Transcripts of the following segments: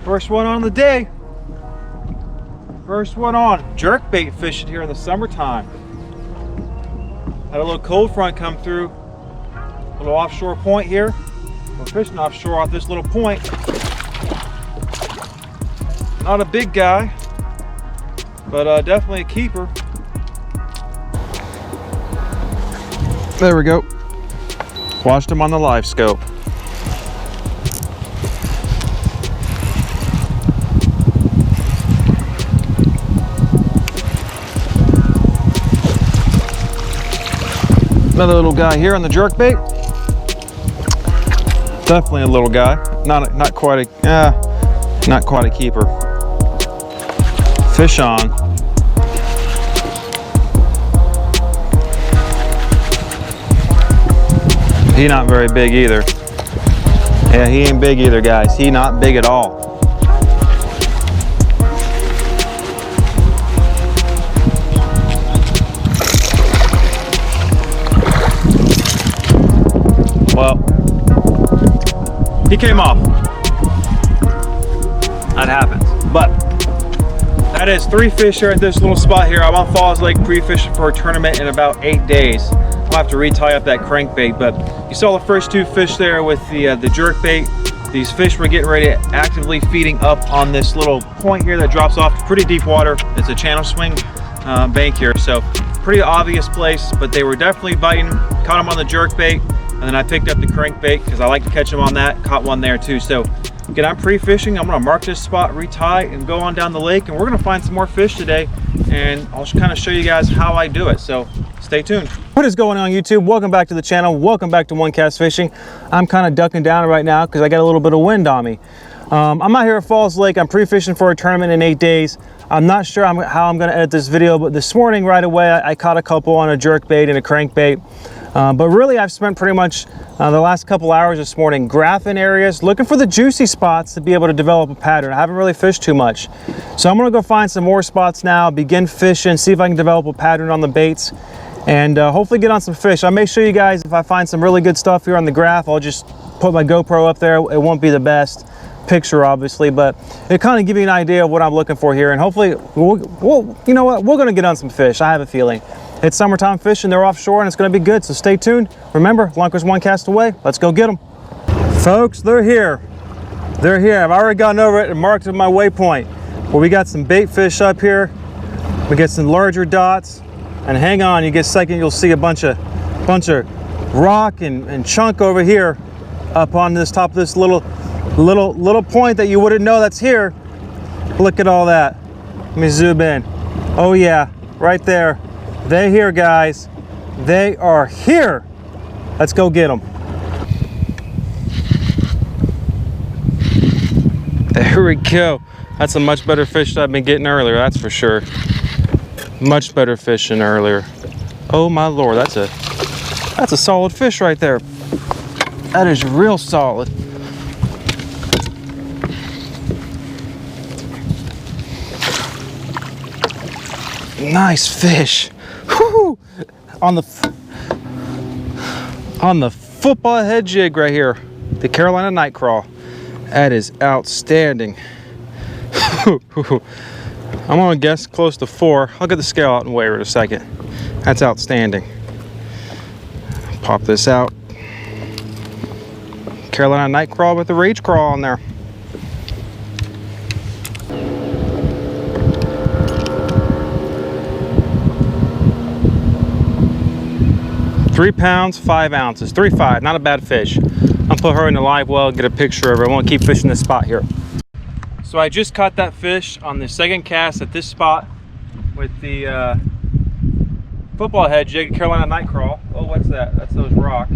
First one on the day. First one on. Jerkbait fishing here in the summertime. Had a little cold front come through. Little offshore point here. We're fishing offshore off this little point. Not a big guy, but definitely a keeper. There we go. Watched him on the Livescope. Another little guy here on the jerkbait. Definitely a little guy. Not quite a keeper. Fish on. He not very big either. Yeah, he ain't big either, guys. He not big at all. Well, he came off. That happens. But that is 3 fish here at this little spot here. I'm on Falls Lake pre-fishing for a tournament in about 8 days. I'll have to re-tie up that crankbait, but you saw the first 2 fish there with the jerkbait. These fish were getting ready, actively feeding up on this little point here that drops off to pretty deep water. It's a channel swing bank here, so pretty obvious place, but they were definitely biting. Caught them on the jerkbait, and then I picked up the crankbait because I like to catch them on that. Caught one there too. So again, I'm pre-fishing. I'm gonna mark this spot, retie, and go on down the lake, and we're gonna find some more fish today, and I'll kind of show you guys how I do it. So stay tuned. What is going on, YouTube? Welcome back to the channel. Welcome back to OneCast Fishing. I'm kind of ducking down right now because I got a little bit of wind on me. I'm out here at Falls Lake. I'm pre-fishing for a tournament in 8 days. I'm not sure how I'm going to edit this video, but this morning right away I caught a couple on a jerkbait and a crankbait. But really I've spent pretty much the last couple hours this morning graphing areas, looking for the juicy spots to be able to develop a pattern. I haven't really fished too much. So I'm going to go find some more spots now, begin fishing, see if I can develop a pattern on the baits, and hopefully get on some fish. I may show you guys if I find some really good stuff here on the graph. I'll just put my GoPro up there. It won't be the best picture obviously, but it kind of give you an idea of what I'm looking for here, and hopefully you know what, we're going to get on some fish. I have a feeling it's summertime fishing, they're offshore, and it's going to be good. So stay tuned. Remember, Lunker's one cast away. Let's go get them, folks. They're here. I've already gotten over it and marked my waypoint. Well, we got some bait fish up here. We get some larger dots, and hang on, you get a second, you'll see a bunch of rock and chunk over here up on this top of this little point that you wouldn't know that's here. Look at all that. Let me zoom in. Oh yeah, right there. They're here, guys. They are here. Let's go get them. There we go. That's a much better fish than I've been getting earlier, that's for sure. Much better fish than earlier. Oh my Lord, that's a solid fish right there. That is real solid. Nice fish. Woo! On the football head jig right here, the Carolina night crawl. That is outstanding. I'm gonna guess close to 4. I'll get the scale out and weigh her in a second. That's outstanding. Pop this out. Carolina night crawl with the rage crawl on there. £3 pounds, 5 ounces, 3.5, not a bad fish. I'll put her in the live well, get a picture of her. I won't keep fishing this spot here. So I just caught that fish on the second cast at this spot with the football head jig, Carolina night crawl. Oh, what's that? That's those rocks.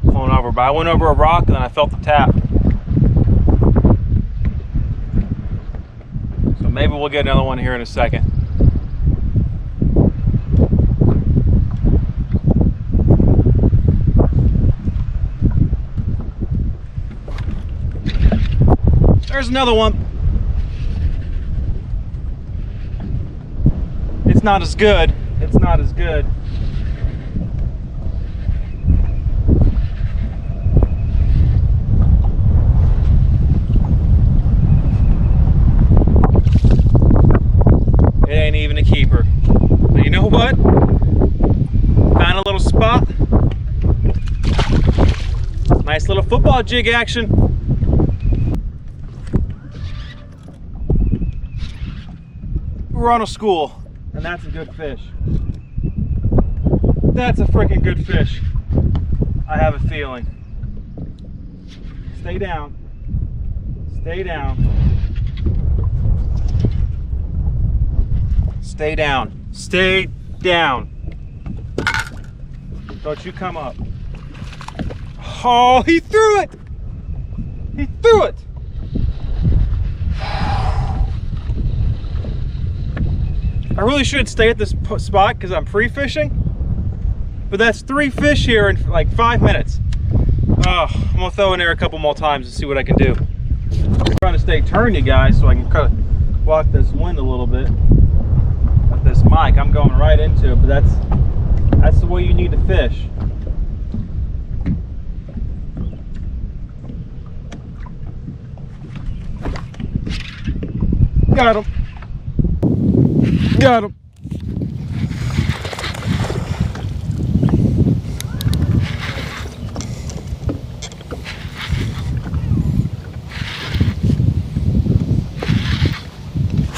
Pulling over, but I went over a rock and then I felt the tap. So maybe we'll get another one here in a second. There's another one. It's not as good. It's not as good. ain't even a keeper. But you know what? Found a little spot. Nice little football jig action. We're on a school, and that's a good fish. That's a freaking good fish. I have a feeling. Stay down. Stay down. Stay down. Stay down. Don't you come up. Oh, he threw it! He threw it! I really should stay at this spot because I'm pre-fishing, but that's 3 fish here in like 5 minutes. Oh, I'm gonna throw in there a couple more times and see what I can do. I'm trying to stay turned, you guys, so I can kind of block this wind a little bit. With this mic, I'm going right into it, but that's the way you need to fish. Got him. Got him.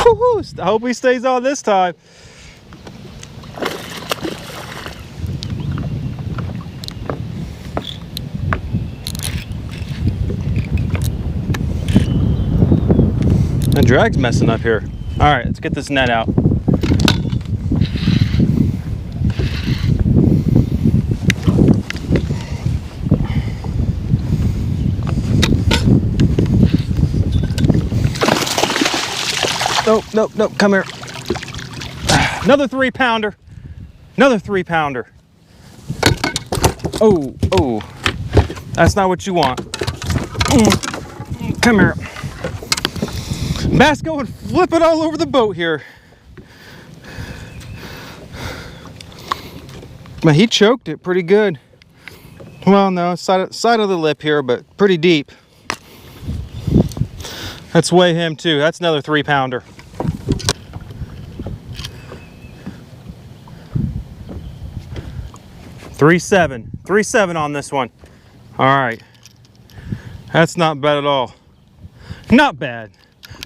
Woo-hoo. I hope he stays on this time. The drag's messing up here. All right, let's get this net out. Nope, nope, nope, come here. Another 3-pounder. Another 3-pounder. Oh, oh, that's not what you want. Come here. Bass going flipping all over the boat here. But he choked it pretty good. Well, no, side of the lip here, but pretty deep. Let's weigh him too. That's another 3-pounder. $3.7 on this one. All right, that's not bad at all. Not bad.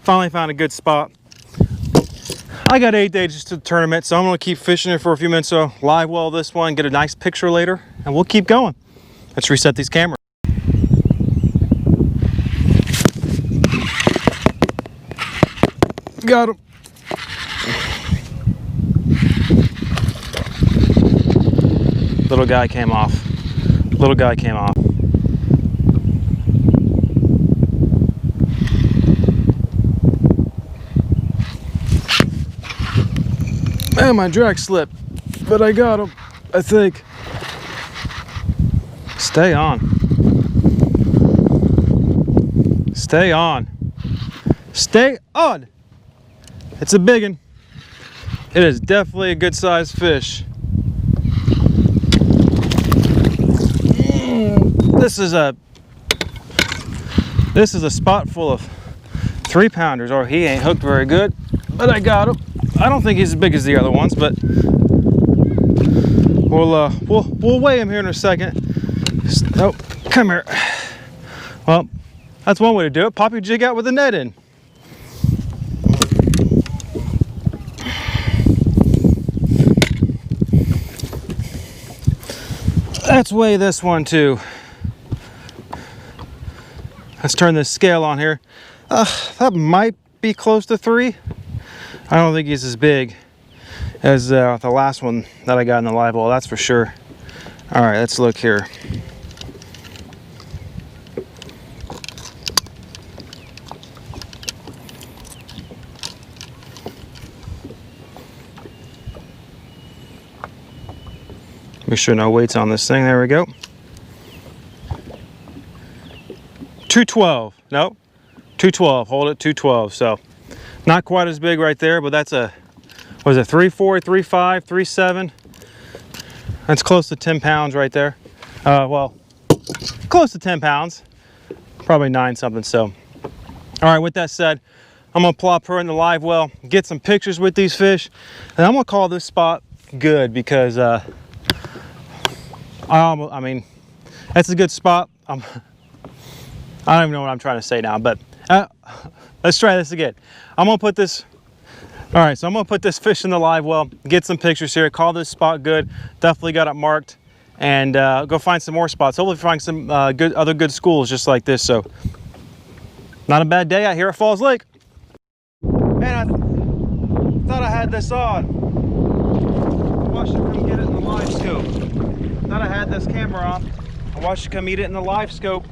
Finally found a good spot. I got 8 days to the tournament, so I'm gonna keep fishing it for a few minutes. So live well this one, get a nice picture later, and we'll keep going. Let's reset these cameras. Got him. Little guy came off. Little guy came off. Man, my drag slipped, but I got him, I think. Stay on. Stay on. Stay on. It's a big one. It is definitely a good sized fish. This is a spot full of 3-pounders, or he ain't hooked very good, but I got him. I don't think he's as big as the other ones, but we'll weigh him here in a second. Oh, come here. Well, that's one way to do it. Pop your jig out with the net in. Let's weigh this one too. Let's turn this scale on here. That might be close to 3. I don't think he's as big as the last one that I got in the live well, that's for sure. All right, let's look here. Make sure no weights on this thing. There we go. 212. Nope. 212. Hold it. 212. So not quite as big right there, but that's a, what is it, 3.4, 3.5, 3.7. That's close to 10 pounds right there. Well, close to 10 pounds. Probably 9 something. So, all right, with that said, I'm gonna plop her in the live well, get some pictures with these fish, and I'm gonna call this spot good because I mean, that's a good spot. I don't even know what I'm trying to say now, but let's try this again. I'm gonna put this, all right, so I'm gonna put this fish in the live well, get some pictures here, call this spot good, definitely got it marked, and go find some more spots. Hopefully find some other good schools just like this. So not a bad day out here at Falls Lake. Man, I thought I had this on. I watched you come get it in the live scope. Thought I had this camera on. I watched you come eat it in the live scope.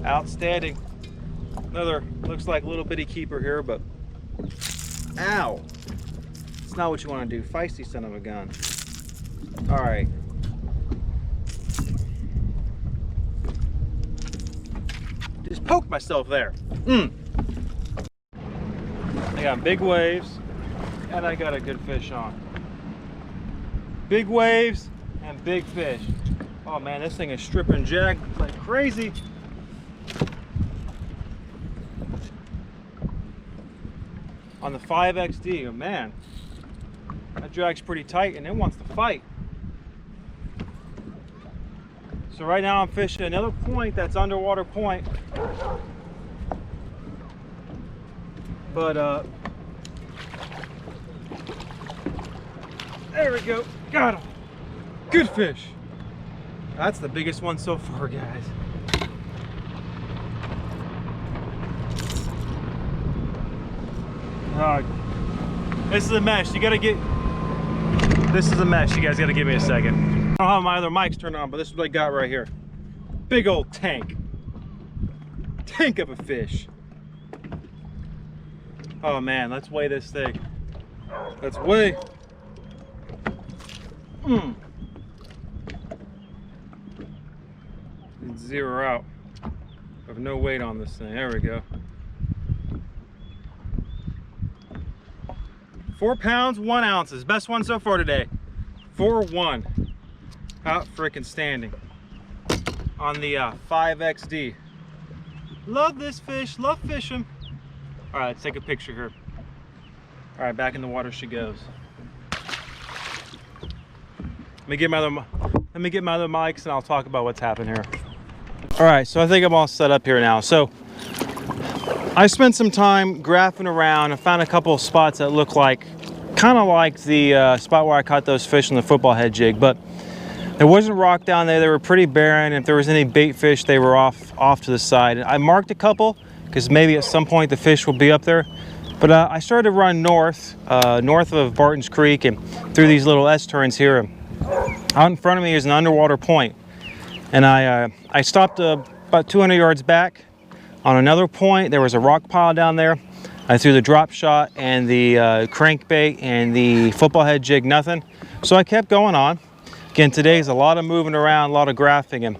Outstanding. Another, looks like a little bitty keeper here, but ow. It's not what you want to do. Feisty son of a gun. All right. Just poked myself there. I got big waves and I got a good fish on. Big waves and big fish. Oh man, this thing is stripping jack like crazy. On the 5XD, oh man, that drag's pretty tight and it wants to fight. So right now I'm fishing another point that's underwater point. But there we go, got him. Good fish. That's the biggest one so far, guys. This is a mesh. You gotta get. This is a mesh. You guys gotta give me a second. I don't have my other mics turned on, but this is what I got right here. Big old tank. Tank of a fish. Oh man, let's weigh this thing. Let's weigh. Zero out. I have no weight on this thing. There we go. 4 pounds, 1 ounces. Best one so far today. 4-1. Out freaking standing. On the 5XD. Love this fish. Love fishing. All right, let's take a picture here. All right, back in the water she goes. Let me get my other mics and I'll talk about what's happened here. All right, so I think I'm all set up here now. So I spent some time graphing around and found a couple of spots that look like, kind of like the spot where I caught those fish in the football head jig, but there wasn't rock down there. They were pretty barren. If there was any bait fish, they were off to the side. I marked a couple because maybe at some point the fish will be up there. But I started to run north of Barton's Creek and through these little S-turns here. Out in front of me is an underwater point. And I stopped about 200 yards back on another point. There was a rock pile down there. I threw the drop shot and the crankbait and the football head jig, nothing. So I kept going on. Again, today's a lot of moving around, a lot of graphing, and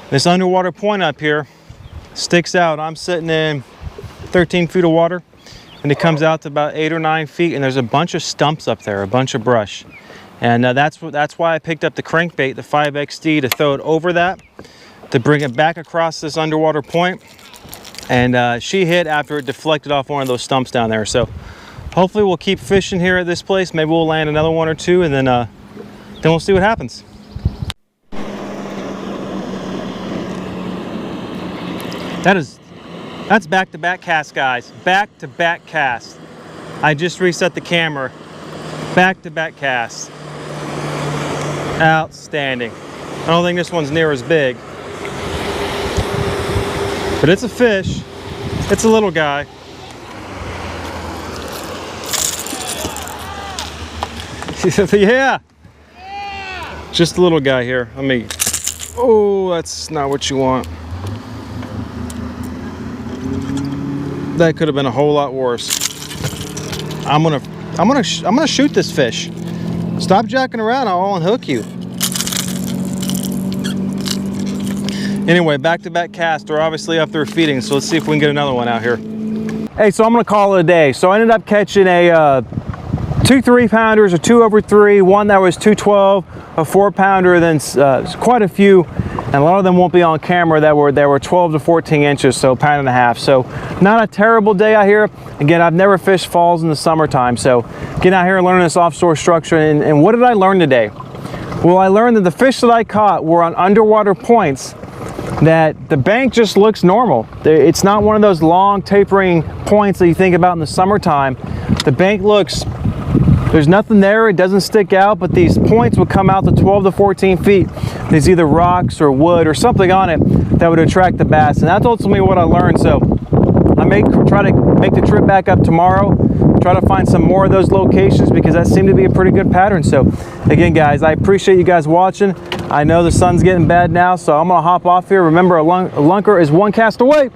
this underwater point up here sticks out. I'm sitting in 13 feet of water and it comes out to about 8 or 9 feet, and there's a bunch of stumps up there, a bunch of brush. And that's why I picked up the crankbait, the 5XD, to throw it over that, to bring it back across this underwater point. And she hit after it deflected off one of those stumps down there. So hopefully we'll keep fishing here at this place. Maybe we'll land another one or two, and then we'll see what happens. That's back-to-back cast, guys. Back-to-back cast. I just reset the camera. Back-to-back cast. Outstanding. I don't think this one's near as big, but it's a fish. It's a little guy. Yeah. Just a little guy here. Oh, that's not what you want. That could have been a whole lot worse. I'm gonna shoot this fish. Stop jacking around, I'll unhook you. Anyway, back-to-back cast. They're obviously up there feeding, so let's see if we can get another one out here. Hey, so I'm gonna call it a day. So I ended up catching a 2 3-pounders, a 2 over 3, one that was 212, a 4-pounder, then quite a few and a lot of them won't be on camera that were 12 to 14 inches, so pound and a half. So not a terrible day out here. Again, I've never fished falls in the summertime, so getting out here and learning this offshore structure. And what did I learn today? Well, I learned that the fish that I caught were on underwater points that the bank just looks normal. It's not one of those long tapering points that you think about in the summertime. The bank looks, there's nothing there, it doesn't stick out, but these points would come out to 12 to 14 feet. There's either rocks or wood or something on it that would attract the bass, and that's ultimately what I learned. So I may try to make the trip back up tomorrow, try to find some more of those locations, because that seemed to be a pretty good pattern. So again, guys, I appreciate you guys watching. I know the sun's getting bad now, so I'm gonna hop off here. Remember, a lunker is one cast away.